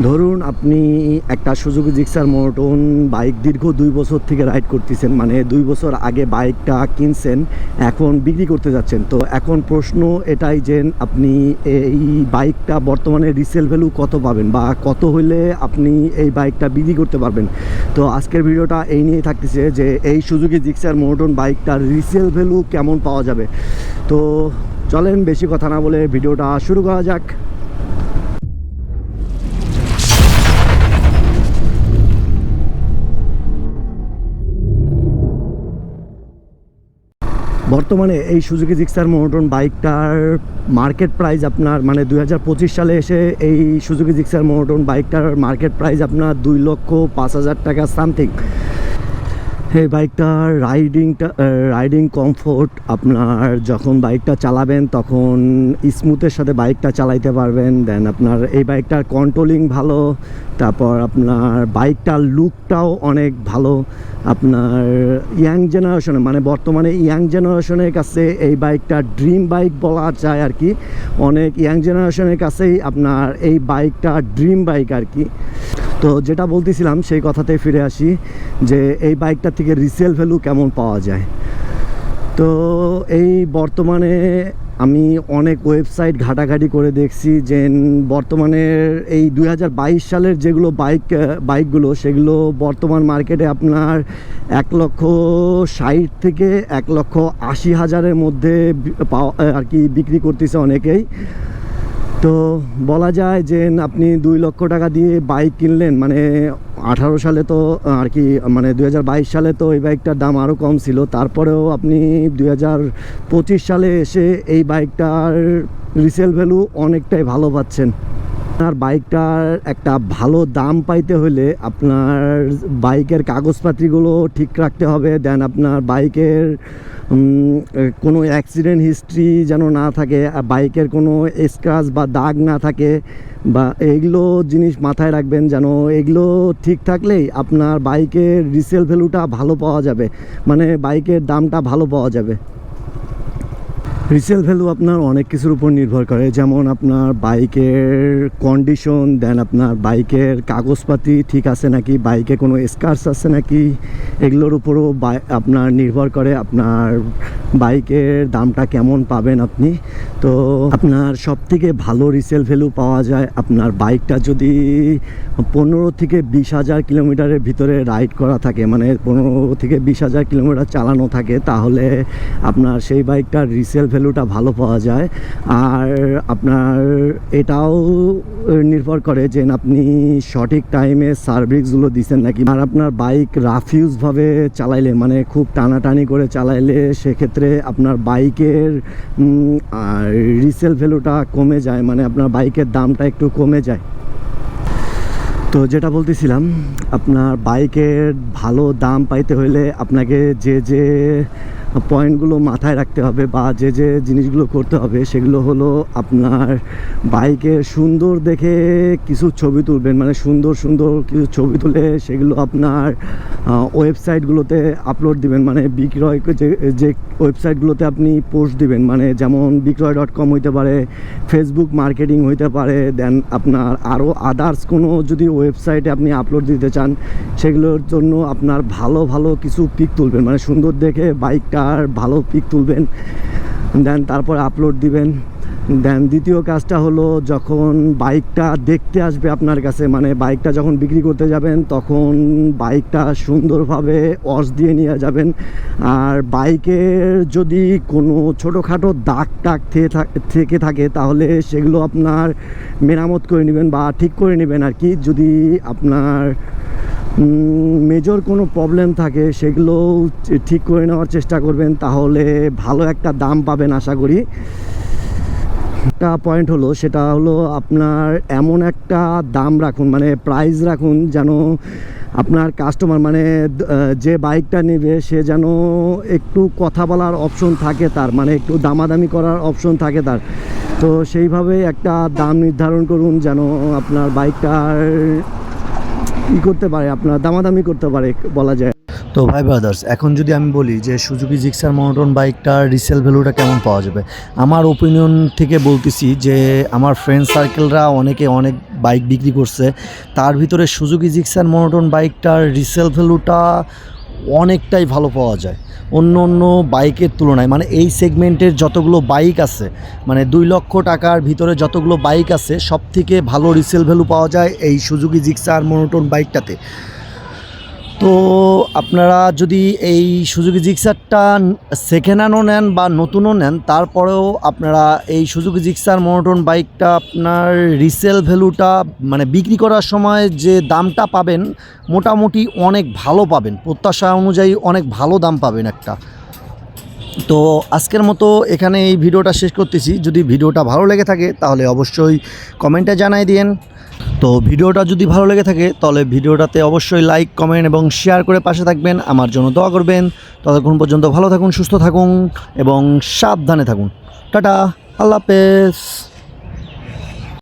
ধরুন আপনি একটা সুজুকি জিক্সার মোনোটোন বাইক দীর্ঘ 2 বছর থেকে রাইড করতেছেন, মানে 2 বছর আগে বাইকটা কিনছেন, এখন বিক্রি করতে যাচ্ছেন। তো এখন প্রশ্ন এটাই যে আপনি এই বাইকটা বর্তমানে রিসেল ভ্যালু কত পাবেন বা কত হইলে আপনি এই বাইকটা বিক্রি করতে পারবেন। তো আজকের ভিডিওটা এই নিয়ে থাকতেছে যে এই সুজুকি জিক্সার মোনোটোন বাইকটার রিসেল ভ্যালু কেমন পাওয়া যাবে। তো চলেন বেশি কথা না বলে ভিডিওটা শুরু করা যাক। বর্তমানে এই সুজুকি জিক্সার মোনোটোন বাইকটার মার্কেট প্রাইস আপনার মানে 2025 সালে এসে এই সুজুকি জিক্সার মোনোটোন বাইকটার মার্কেট প্রাইস আপনার 2,05,000 টাকা সামথিং। এই বাইকটার রাইডিং কমফোর্ট, আপনার যখন বাইকটা চালাবেন তখন স্মুথের সাথে বাইকটা চালাইতে পারবেন। দেন আপনার এই বাইকটার কন্ট্রোলিং ভালো, তারপর আপনার বাইকটার লুকটাও অনেক ভালো। আপনার ইয়াং জেনারেশনে মানে বর্তমানে ইয়াং জেনারেশনের কাছে এই বাইকটা ড্রিম বাইক বলা যায় আর কি। অনেক ইয়াং জেনারেশনের কাছেই আপনার এই বাইকটা ড্রিম বাইক আর কি। তো যেটা বলতেছিলাম সেই কথাতে ফিরে আসি যে এই বাইকটা থেকে রিসেল ভ্যালু কেমন পাওয়া যায়। তো এই বর্তমানে আমি অনেক ওয়েবসাইট ঘাটাঘাটি করে দেখছি যে বর্তমানে এই 2022 সালের যেগুলো বাইকগুলো সেগুলো বর্তমান মার্কেটে আপনার 1,60,000 থেকে 1,80,000-এর মধ্যে আর কি বিক্রি করতেছে অনেকেই। তো বলা যায় যে আপনি 2 লক্ষ টাকা দিয়ে বাইক কিনলেন, মানে 18 সালে তো আর কি মানে 2022 সালে তো এই বাইকটার দাম আরও কম ছিল, তারপরেও আপনি 2025 সালে এসে এই বাইকটার রিসেল ভ্যালু অনেকটাই ভালো পাচ্ছেন। আপনার বাইকটার একটা ভালো দাম পাইতে হলে আপনার বাইকের কাগজপাতিগুলো ঠিক রাখতে হবে। দেন আপনার বাইকের কোনো অ্যাক্সিডেন্ট হিস্ট্রি যেন না থাকে, বাইকের কোনো স্ক্র্যাচ বা দাগ না থাকে, বা এইগুলো জিনিস মাথায় রাখবেন যেন এগুলো ঠিক থাকলেই আপনার বাইকের রিসেল ভ্যালুটা ভালো পাওয়া যাবে, মানে বাইকের দামটা ভালো পাওয়া যাবে। রিসেল ভ্যালু আপনার অনেক কিছুর উপর নির্ভর করে, যেমন আপনার বাইকের কন্ডিশন, দেন আপনার বাইকের কাগজপাতি ঠিক আছে নাকি, বাইকে কোনো স্ক্র্যাচ আছে নাকি, এগুলোর উপরও আপনার নির্ভর করে আপনার বাইকের দামটা কেমন পাবেন আপনি। তো আপনার সবথেকে ভালো রিসেল ভ্যালু পাওয়া যায় আপনার বাইকটা যদি 15 থেকে 20,000 কিলোমিটারের ভিতরে রাইড করা থাকে, মানে 15 থেকে 20,000 কিলোমিটার চালানো থাকে, তাহলে আপনার সেই বাইকটার রিসেল ভ্যালুটা ভালো পাওয়া যায়। আর আপনার এটাও নির্ভর করে যে আপনি সঠিক টাইমে সার্ভিসগুলো দিচ্ছেন নাকি। আর আপনার বাইক রাফ ইউজভাবে চালাইলে, মানে খুব টানাটানি করে চালাইলে, সেক্ষেত্রে আপনার বাইকের রিসেল ভ্যালুটা কমে যায়, মানে আপনার বাইকের দামটা একটু কমে যায়। তো যেটা বলতেছিলাম, আপনার বাইকের ভালো দাম পাইতে হলে আপনাকে যে যে পয়েন্টগুলো মাথায় রাখতে হবে বা যে যে জিনিসগুলো করতে হবে সেগুলো হলো আপনার বাইকের সুন্দর দেখে কিছু ছবি তুলবেন, মানে সুন্দর সুন্দর কিছু ছবি তুলে সেগুলো আপনার ওয়েবসাইটগুলোতে আপলোড দিবেন, মানে বিক্রয় যে ওয়েবসাইটগুলোতে আপনি পোস্ট দিবেন, মানে যেমন বিক্রয়.com হইতে পারে, ফেসবুক মার্কেটিং হইতে পারে, দেন আপনার আরও আদার্স কোনো যদি ওয়েবসাইটে আপনি আপলোড দিতে চান সেগুলোর জন্য আপনার ভালো ভালো কিছু পিক তুলবেন, মানে সুন্দর দেখে বাইকটার ভালো পিক তুলবেন, দেন তারপর আপলোড দিবেন। দেন দ্বিতীয় কাজটা হলো যখন বাইকটা দেখতে আসবে আপনার কাছে, মানে বাইকটা যখন বিক্রি করতে যাবেন তখন বাইকটা সুন্দরভাবে ওয়াশ দিয়ে নিয়ে যাবেন। আর বাইকের যদি কোনো ছোটোখাটো দাগ টাগ থেকে থাকে তাহলে সেগুলো আপনার মেরামত করে নেবেন বা ঠিক করে নেবেন আর কি। যদি আপনার মেজর কোনো প্রবলেম থাকে সেগুলো ঠিক করে নেওয়ার চেষ্টা করবেন, তাহলে ভালো একটা দাম পাবেন আশা করি। একটা পয়েন্ট হলো সেটা হলো আপনার এমন একটা দাম রাখুন, মানে প্রাইস রাখুন যেন আপনার কাস্টমার, মানে যে বাইকটা নেবে সে যেন একটু কথা বলার অপশন থাকে তার, মানে একটু দামাদামি করার অপশন থাকে তার। তো সেইভাবে একটা দাম নির্ধারণ করুন যেন আপনার বাইকটার করতে পারে, আপনার দামাদামি করতে পারে বলা যায়। তো ভাই ব্রাদার্স, এখন যদি আমি বলি যে সুজুকি জিক্সার মনোটন বাইকটার রিসেল ভ্যালুটা কেমন পাওয়া যাবে, আমার ওপিনিয়ন থেকে বলতেছি যে আমার ফ্রেন্ড সার্কেলরা অনেকে অনেক বাইক বিক্রি করছে, তার ভিতরে সুজুকি জিক্সার মনোটন বাইকটার রিসেল ভ্যালুটা অনেকটাই ভালো পাওয়া যায় অন্য অন্য বাইকের তুলনায়। মানে এই সেগমেন্টের যতগুলো বাইক আছে, মানে 2 লক্ষ টাকার ভিতরে যতগুলো বাইক আছে, সব থেকে ভালো রিসেল ভ্যালু পাওয়া যায় এই সুজুকি জিক্সার মনোটন বাইকটাতে। তো আপনারা যদি এই সুজুকি জিক্সারটা সেকেন্ড হ্যান্ডও নেন বা নতুনও নেন, তারপরেও আপনারা এই সুজুকি জিক্সার মনোটন বাইকটা আপনার রিসেল ভ্যালুটা মানে বিক্রি করার সময় যে দামটা পাবেন মোটামুটি অনেক ভালো পাবেন, প্রত্যাশা অনুযায়ী অনেক ভালো দাম পাবেন একটা। তো আজকের মতো এখানে এই ভিডিওটা শেষ করতেছি। যদি ভিডিওটা ভালো লেগে থাকে তাহলে অবশ্যই কমেন্টে জানাই দিন। তো ভিডিওটা যদি ভালো লেগে থাকে তাহলে ভিডিওটাতে অবশ্যই লাইক, কমেন্ট এবং শেয়ার করে পাশে থাকবেন, আমার জন্য দোয়া করবেন। ততক্ষণ পর্যন্ত ভালো থাকুন, সুস্থ থাকুন এবং সাবধানে থাকুন। টাটা, আল্লাহ হাফেজ।